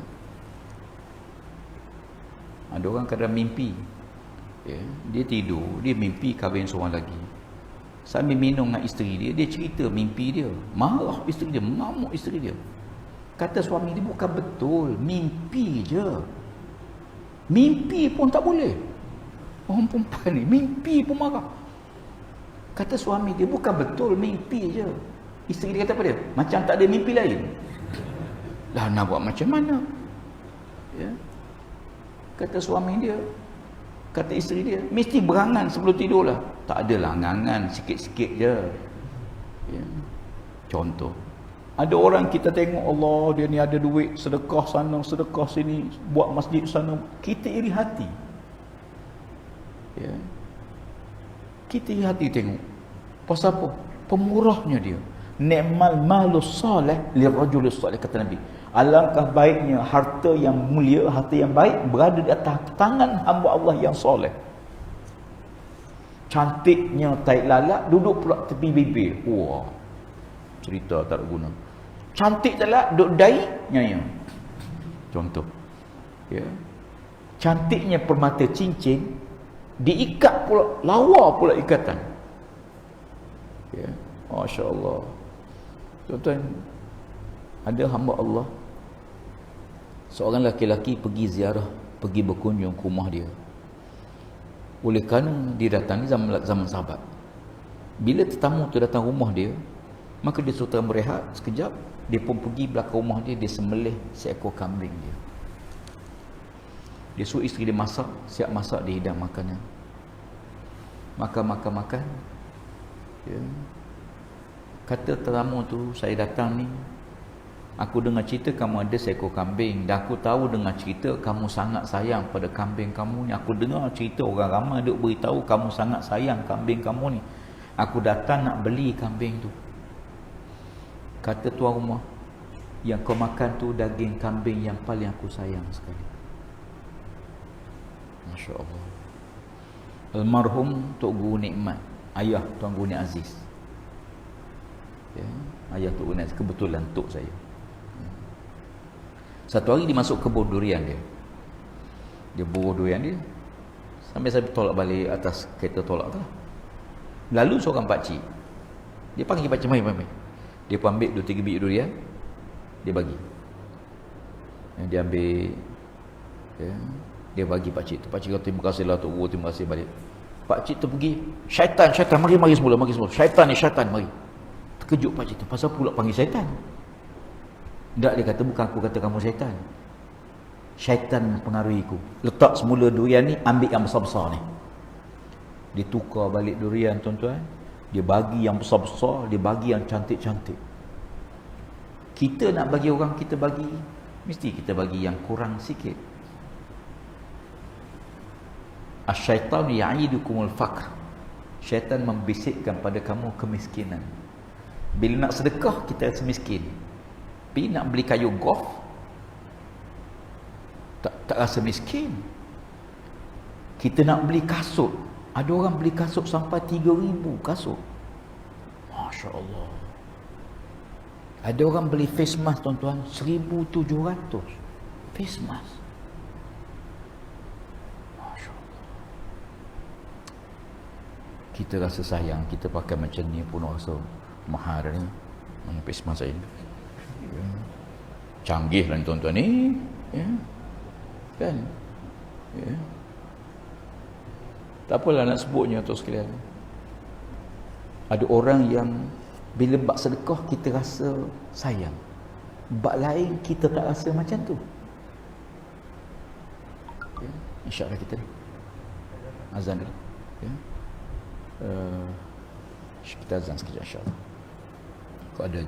Speaker 5: Ada orang kadang mimpi. Ya. Dia tidur, dia mimpi kahwin seorang lagi. Sambil minum dengan isteri dia, dia cerita mimpi dia. Marah isteri dia, mengamuk isteri dia. Kata suami dia, bukan betul, mimpi je. Mimpi pun tak boleh. Orang perempuan ni, mimpi pun marah. Kata suami dia, bukan betul, mimpi je. Isteri dia kata apa dia? Macam tak ada mimpi lain. Lah nak buat macam mana? Ya. Kata suami dia, kata isteri dia, mesti berangan sebelum tidur lah. Tak adalah angan-angan, sikit-sikit je. Ya. Contoh, ada orang kita tengok, Allah dia ni ada duit, sedekah sana, sedekah sini, buat masjid sana, kita iri hati. Ya. Kita iri hati tengok. Pasal apa? Pemurahnya dia. Ni'mal malus salih lirrajulis salih, kata Nabi. Alangkah baiknya harta yang mulia, harta yang baik berada di atas tangan hamba Allah yang soleh. Cantiknya tai lalat duduk pula tepi bibir. Wah, cerita tak ada guna. Cantik tak lalat duduk dahi nyayang. Contoh. Ya. Cantiknya permata cincin diikat pula, lawa pula ikatan. Ya. Masya Allah. Tuan-tuan, ada hamba Allah, seorang lelaki pergi ziarah, pergi berkunjung ke rumah dia. Oleh kerana dia datang ni zaman sahabat. Bila tetamu tu datang rumah dia, maka dia suruh berehat sekejap. Dia pun pergi belakang rumah dia, dia sembelih seekor kambing dia. Dia suruh isteri dia masak, siap masak, dia hidang makanan. Makan. Ya. Kata tetamu tu, saya datang ni, aku dengar cerita kamu ada seekor kambing, dan aku tahu dengar cerita kamu sangat sayang pada kambing kamu ni. Aku dengar cerita orang ramai duk beritahu kamu sangat sayang kambing kamu ni. Aku datang nak beli kambing tu. Kata tuan rumah, yang kau makan tu daging kambing yang paling aku sayang sekali. Masya Allah. Almarhum Tok Guru Nikmat, ayah Tuan Guru Ni Aziz. Ya, ayah Tok Guru Ni Aziz, kebetulan tok saya. Satu hari dia masuk kebun durian dia. Dia buruh durian dia. Sampai saya tolak balik atas kereta tolak tu. Lalu seorang pakcik, dia panggil pakcik, mari. Dia pun ambil 2-3 biji durian, dia bagi. Dia ambil, ya, dia bagi pakcik tu. Pakcik kata, terima kasih lah Tok Guru, terima kasih balik. Pakcik tu pergi, syaitan, mari semula. Syaitan, mari. Terkejut pakcik tu, pasal pula panggil syaitan? Tak, dia kata, bukan aku kata kamu syaitan. Syaitan mempengaruhiku. Letak semula durian ni, ambil yang besar-besar ni. Dia tukar balik durian, tuan-tuan. Dia bagi yang besar-besar, dia bagi yang cantik-cantik. Kita nak bagi orang, kita bagi, mesti kita bagi yang kurang sikit. Asy-syaitanu ya'idukumul faqr. Syaitan membisikkan pada kamu kemiskinan. Bila nak sedekah, kita rasa miskin. Tapi nak beli kayu golf, tak rasa miskin. Kita nak beli kasut, ada orang beli kasut sampai 3,000 kasut. Masya Allah. Ada orang beli face mask tuan-tuan 1,700 face mask. Masya Allah. Kita rasa sayang, kita pakai macam ni pun rasa mahal ni. Mana face mask saya? Ya. Canggih lah tuan-tuan ni. Ya. Kan? Ya. Tak apalah nak sebutnya tu sekalian. Ada orang yang bila bak sedekah kita rasa sayang, bak lain kita tak rasa macam tu. Ya. InsyaAllah kita azan dulu. Ya. Kita azan sekejap insyaAllah. Kalau ada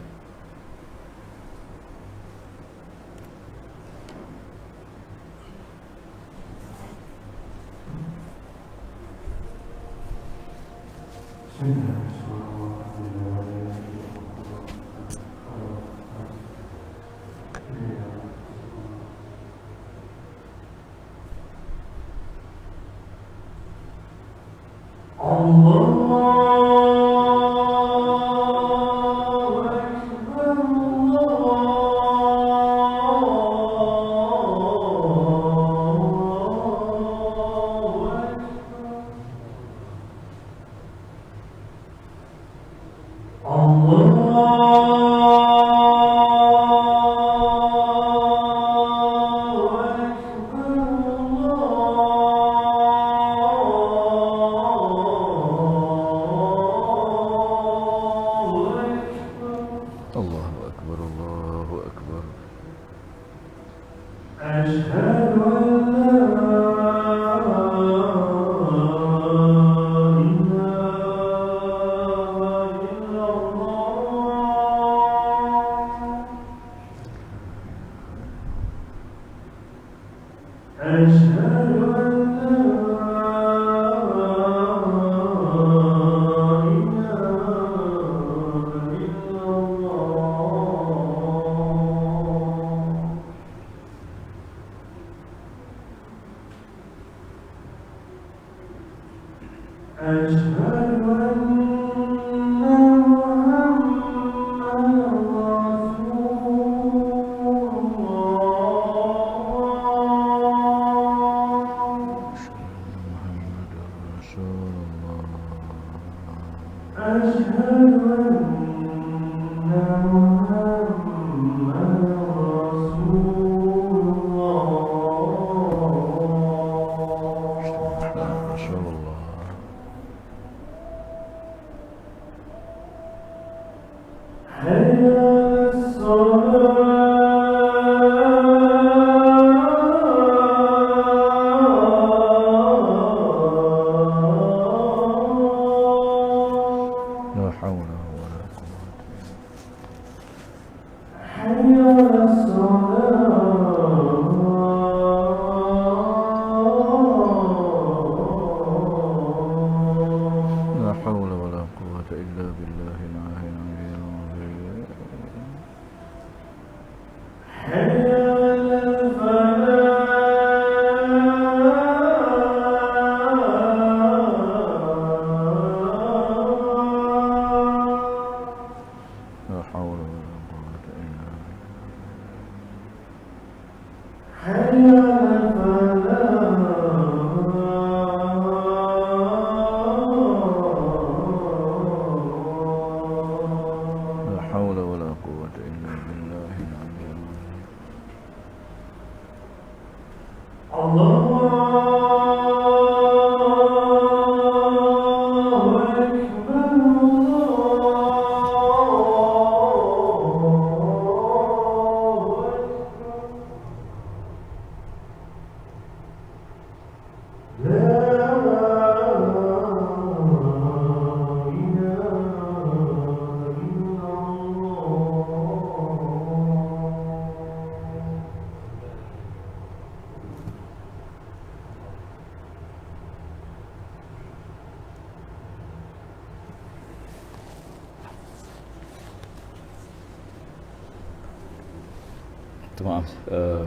Speaker 5: maaf,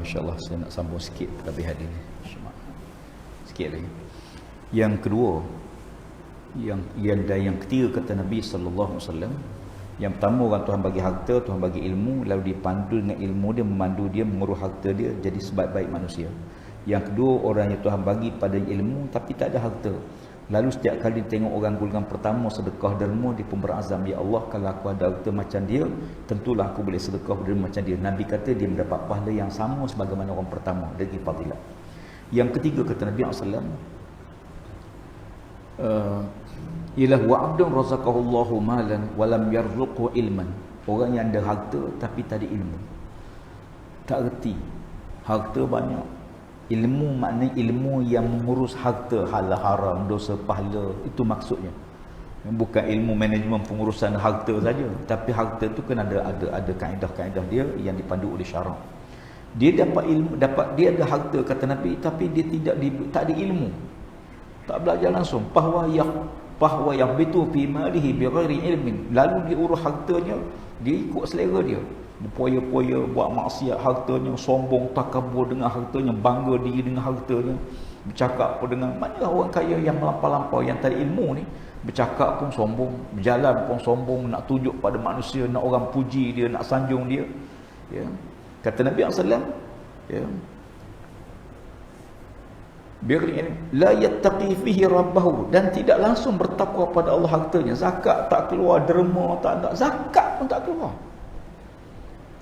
Speaker 5: insyaAllah saya nak sambung sikit lebih hadir sikit lagi. Yang kedua, yang ketiga kata Nabi SAW, Yang pertama, orang Tuhan bagi harta, Tuhan bagi ilmu, lalu dipandu dengan ilmu dia, memandu dia, mengurus harta dia jadi sebaik-baik manusia. Yang kedua, orang yang Tuhan bagi pada ilmu tapi tak ada harta. Lalu setiap kali tengok orang golongan pertama sedekah derma, dia pun berazam, ya Allah, kalau aku ada harta macam dia, tentulah aku boleh sedekah derma macam dia. Nabi kata dia mendapat pahala yang sama sebagaimana orang pertama dari fadilah. Yang ketiga kata Nabi SAW, ialah wa abdun razaqahullahu malan wa lam yarzuqhu ilman. Orang yang ada harta tapi tak ada ilmu, tak reti, harta banyak, ilmu maknanya ilmu yang mengurus harta, halal haram, dosa pahala, itu maksudnya. Bukan ilmu manajemen pengurusan harta saja, tapi harta tu kan ada kaedah-kaedah dia yang dipandu oleh syarak. Dia dapat ilmu, dia ada harta kata Nabi, tapi dia tak ada ilmu, tak belajar langsung. Bahwa yang betul fi malihi bighairi ilmin, lalu dia urus hartanya, dia ikut selera dia. Poya-poya buat maksiat hartanya, sombong takabur dengan hartanya, bangga diri dengan hartanya, bercakap pun dengan mana orang kaya yang melampau-lampau, yang tak ada ilmu ni, bercakap pun sombong, berjalan pun sombong, nak tunjuk pada manusia, nak orang puji dia, nak sanjung dia, ya. Kata Nabi SAW, ya, la yattaqi fihi rabbahu, dan tidak langsung bertakwa pada Allah hartanya. Zakat tak keluar, derma tak ada, zakat pun tak keluar.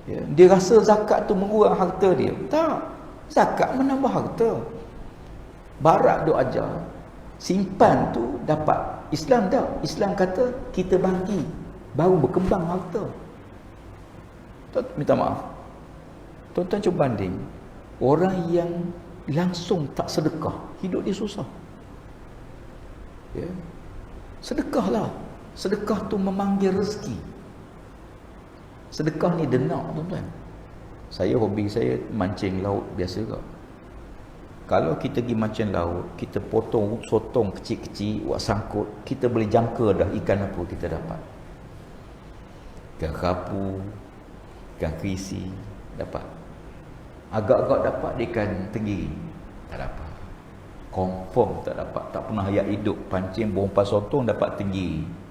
Speaker 5: Ya, dia rasa zakat tu mengurang harta dia. Tak, zakat menambah harta. Barat duk ajar, simpan tu dapat. Islam tak, Islam kata kita bagi baru berkembang harta. Minta maaf, tuan-tuan cuba banding, orang yang langsung tak sedekah, hidup dia susah. Ya, sedekahlah. Sedekah tu memanggil rezeki. Sedekah ni denak, tuan-tuan. Hobi saya mancing laut biasa juga. Kalau kita pergi mancing laut, kita potong sotong kecil-kecil, buat sangkut, kita boleh jangka dah ikan apa kita dapat. Ikan kerapu, ikan krisi, dapat. Agak-agak dapat ikan tenggiri, tak dapat. Confirm tak dapat, tak pernah hayat hidup pancing bompas sotong dapat tenggiri.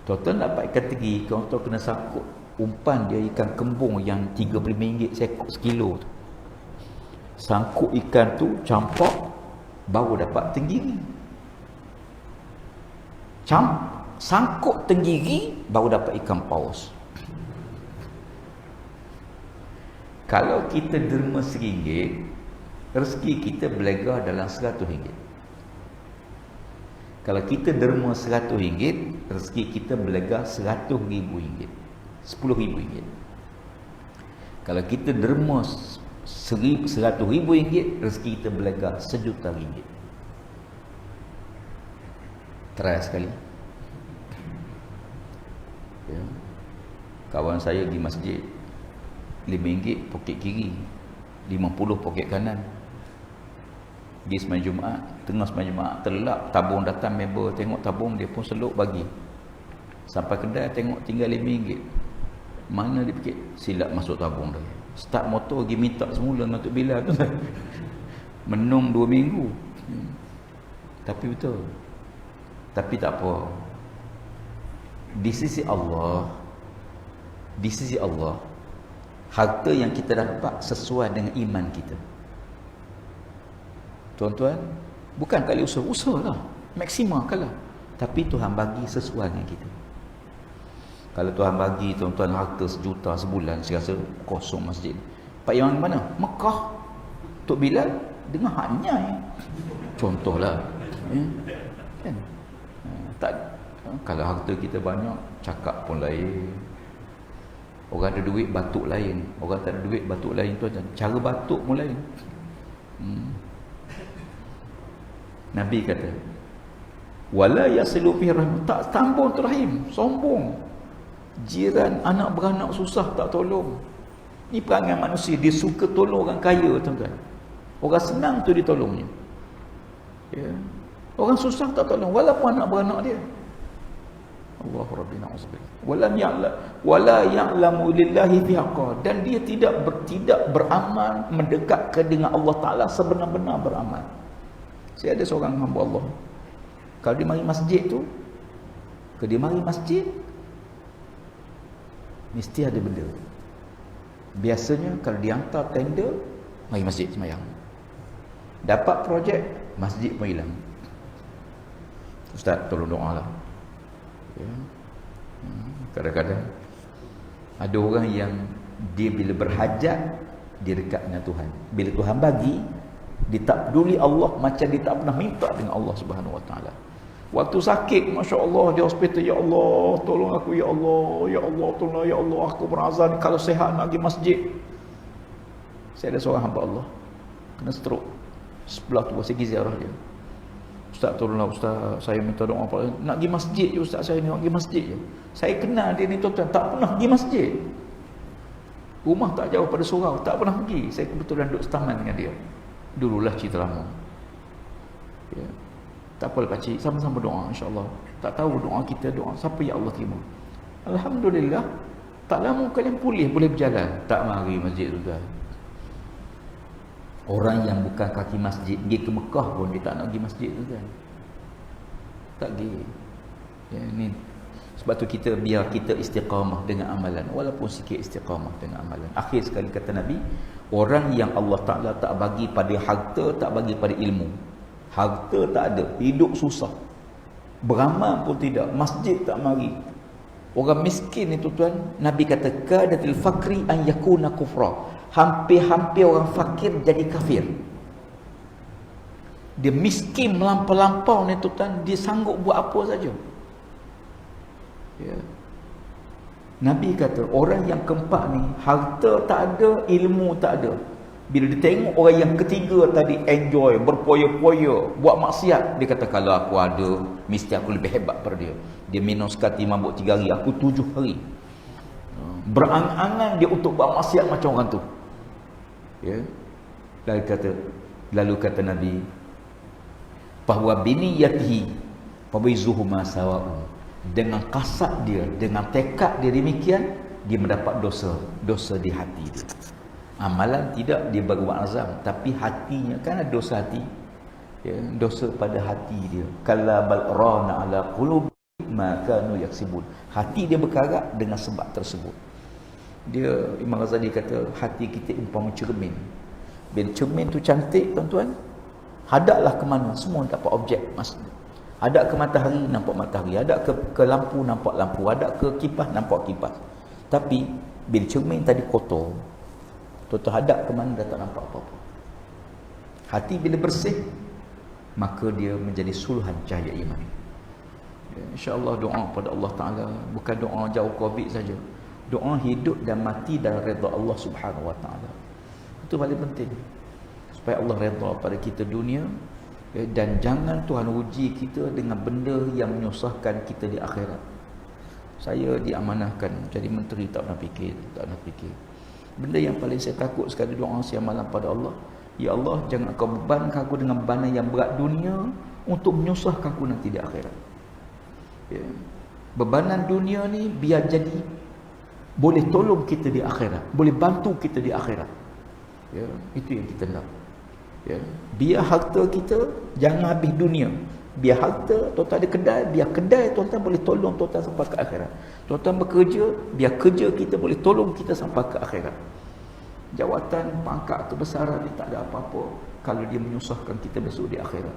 Speaker 5: Tuan-tuan dapat ikan tenggiri, tuan-tuan kena sangkut umpan dia ikan kembung yang RM35 sekilo tu. Sangkut ikan tu, campak, baru dapat tenggiri. Sangkut tenggiri, baru dapat ikan paus. Kalau kita derma RM1, rezeki kita berlega dalam RM100. Kalau kita derma RM100, rezeki kita berlega RM100,000, RM10,000. Kalau kita derma RM100,000, rezeki kita berlega RM1,000,000. Try sekali. Ya. Kawan saya di masjid, RM5 poket kiri, RM50 poket kanan. Di semalam Jumaat, tengah semalam Jumaat, terlelap tabung datang, member tengok tabung, dia pun seluk bagi. Sampai kedai tengok tinggal RM5. Mana dia fikir? Silap masuk tabung dah. Start motor pergi minta semula dengan Tok Bilal tu. Menung 2 minggu. Tapi betul. Tapi tak apa. Di sisi Allah, harta yang kita dapat sesuai dengan iman kita. Tuan-tuan, bukan kali usaha-usahalah, maksimalkanlah. Tapi Tuhan bagi sesuai dengan kita. Kalau Tuhan bagi tuan-tuan harta 1 juta sebulan, saya rasa kosong masjid. Pak yang mana? Mekah. Tok Bilal dengar haknya ya. Contohlah. Ya. Kan? Tak, kalau harta kita banyak, cakap pun lain. Orang ada duit, batuk lain. Orang tak ada duit, batuk lain. Tuan-tuan, cara batuk pun lain. Nabi kata, wala yasilu fi rahim, tak sambung rahim, sombong. Jiran, anak beranak susah tak tolong. Ni perangai manusia, dia suka tolong orang kaya, tuan-tuan. Orang senang tu ditolongnya. Ya. Orang susah tak tolong, walaupun anak beranak dia. Allahu rabbina auzubillah. Wala ya'lamu lillahi fi haqqa, dan dia tidak beramal mendekat ke dengan Allah Taala sebenar-benar beramal. Saya ada seorang hamba Allah, kalau dia mari masjid tu, Mesti ada benda. Biasanya kalau dihantar tender, mari masjid semayang. Dapat projek, masjid pun hilang. Ustaz tolong doa lah. Ya. Kadang-kadang ada orang yang dia bila berhajat, dia dekat dengan Tuhan. Bila Tuhan bagi, dia tak peduli Allah, macam dia tak pernah minta dengan Allah Subhanahu Wa Taala. Waktu sakit, Masya Allah, di hospital, ya Allah, tolong aku, ya Allah, tolong, ya Allah, aku berazan, kalau sehat nak pergi masjid. Saya ada seorang hamba Allah, kena stroke, sebelah tu, saya pergi ziarah dia. Ustaz tolonglah Ustaz, saya minta doa apa, nak pergi masjid je Ustaz, saya ni nak pergi masjid je. Saya kenal dia ni tuan-tuan, tak pernah pergi masjid. Rumah tak jauh pada surau, tak pernah pergi. Saya kebetulan duduk setaman dengan dia. Dululah cerita lama. Ya. Tak apa pakcik, sama-sama doa insya-Allah. Tak tahu doa kita doa siapa ya Allah terima. Alhamdulillah, tak lama kalian pulih, boleh berjalan. Tak mari masjid tu tuan. Orang yang bukan kaki masjid, pergi ke Mekah pun dia tak nak pergi masjid tu kan. Tak pergi. Ya, ni sebab tu kita biar kita istiqamah dengan amalan, walaupun sikit istiqamah dengan amalan. Akhir sekali kata Nabi, orang yang Allah Ta'ala tak bagi pada harta, tak bagi pada ilmu. Harta tak ada, hidup susah, beramal pun tidak, masjid tak mari. Orang miskin itu tuan, Nabi kata kadatil fakri an yakuna kufra. Hampir-hampir orang fakir jadi kafir. Dia miskin melampau-lampau ni tuan, dia sanggup buat apa saja. Ya. Nabi kata orang yang keempat ni, harta tak ada, ilmu tak ada. Bila dia tengok orang yang ketiga tadi enjoy, berpoya-poya, buat maksiat, dia kata kalau aku ada, mesti aku lebih hebat pada dia. Dia minum sekati mabuk 3 hari, aku 7 hari. Berangan-angan dia untuk buat maksiat macam orang tu. Ya. Lalu kata Nabi, bahwa biniyatihi fabizuhuma sawa'un. Dengan kasat dia, dengan tekad dia demikian, dia mendapat dosa di hati dia. Amalan tidak, dia baru azam, tapi hatinya kan ada dosa hati. Ya, dosa pada hati dia. Kalla bal rana ala qulub ma kanu yaksibun. Hati dia berkarat dengan sebab tersebut. Dia Imam Ghazali kata hati kita umpama cermin. Bila cermin tu cantik tuan-tuan, hadaplah ke mana semua dapat objek maksud. Hadap ke matahari nampak matahari, hadap ke lampu nampak lampu, hadap ke kipas nampak kipas. Tapi bila cermin tadi kotor, tuan-tuan hadap ke mana dah tak nampak apa-apa. Hati bila bersih, maka dia menjadi suluhan cahaya iman. Ya, InsyaAllah doa pada Allah Ta'ala bukan doa jauh COVID saja. Doa hidup dan mati dalam redha Allah Subhanahu Wa Ta'ala. Itu paling penting. Supaya Allah redha pada kita dunia, ya, dan jangan Tuhan uji kita dengan benda yang menyusahkan kita di akhirat. Saya diamanahkan jadi menteri, tak pernah fikir. Benda yang paling saya takut sekali doa siang malam pada Allah, ya Allah, jangan kau bebankan aku dengan bebanan yang berat dunia untuk menyusahkan aku nanti di akhirat. Ya. Bebanan dunia ni biar jadi boleh tolong kita di akhirat, boleh bantu kita di akhirat. Ya, itu yang kita nak. Ya. Biar harta kita jangan habis dunia. Biar harta tuan-tuan ada kedai, biar kedai tuan-tuan boleh tolong tuan-tuan sampai ke akhirat. Tuan-tuan bekerja, biar kerja kita boleh tolong kita sampai ke akhirat. Jawatan, pangkat, kebesaran ni tak ada apa-apa kalau dia menyusahkan kita besok di akhirat.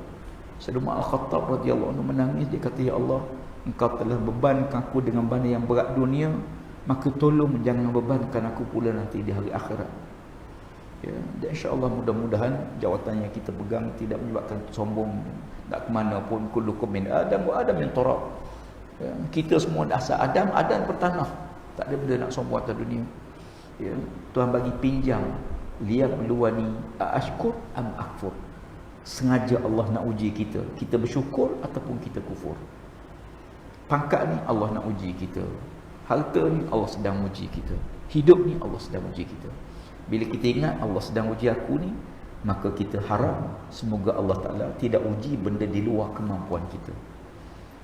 Speaker 5: Sayyidina Umar Al-Khattab radhiyallahu anhu menangis, dia kata, ya Allah, engkau telah bebankan aku dengan beban yang berat dunia, maka tolong jangan bebankan aku pula nanti di hari akhirat. Ya, dan insya-Allah mudah-mudahan jawatan yang kita pegang tidak menyebabkan sombong. Tak ke mana pun, kullukum min Adam wa Adam min turab. Ya, kita semua asal Adam bertanah. Tak ada benda nak sombong atas dunia. Ya, Tuhan bagi pinjam, liyabluwani ashkur am akfur. Sengaja Allah nak uji kita. Kita bersyukur ataupun kita kufur. Pangkat ni Allah nak uji kita. Harta ni Allah sedang uji kita. Hidup ni Allah sedang uji kita. Bila kita ingat Allah sedang uji aku ni, maka kita harap semoga Allah Ta'ala tidak uji benda di luar kemampuan kita.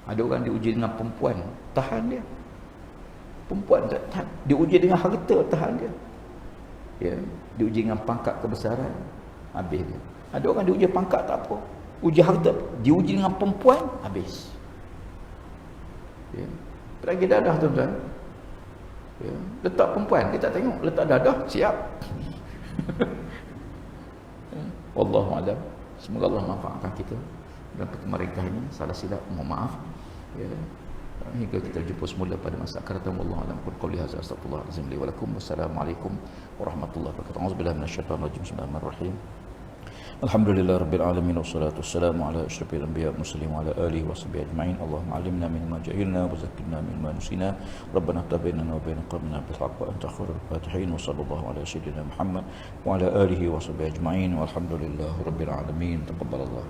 Speaker 5: Ada orang diuji dengan perempuan, tahan dia. Perempuan tak tahan. Diuji dengan harta, tahan dia. Ya, diuji dengan pangkat kebesaran, habis dia. Ada orang diuji pangkat tak apa, uji harta, diuji dengan perempuan, habis. Ya. Lagi dadah tuan-tuan. Ya. Letak perempuan, kita tengok. Letak dadah, siap. Wallahu a'lam. Semoga Allah manfaatkan kita dalam perkemaringkah ini. Salah silap, mohon maaf. Ya. Hingga kita jumpa semula pada masa akan datang. Wallahu a'lam. Qul qawli hadza astaghfirullahalazim li wa lakum. Wassalamualaikum warahmatullahi wabarakatuh. A'udzubillahi minasyaitonir rajim. Bismillahirrahmanirrahim. Alhamdulillah rabbil alamin wassalatu wassalamu ala asyrafil anbiya wal mursalin wa ala alihi washabbihi ajma'in. Allahumma 'allimna mimma jahilna wa zakkirna mimma nasina. Rabbana tabayyana wa bayyana qawmina bil haqq wa anta khairul fatihin. Wa sallallahu ala sayyidina Muhammad wa ala alihi washabbihi ajma'in. Walhamdulillahi rabbil alamin. Taqabbalallah.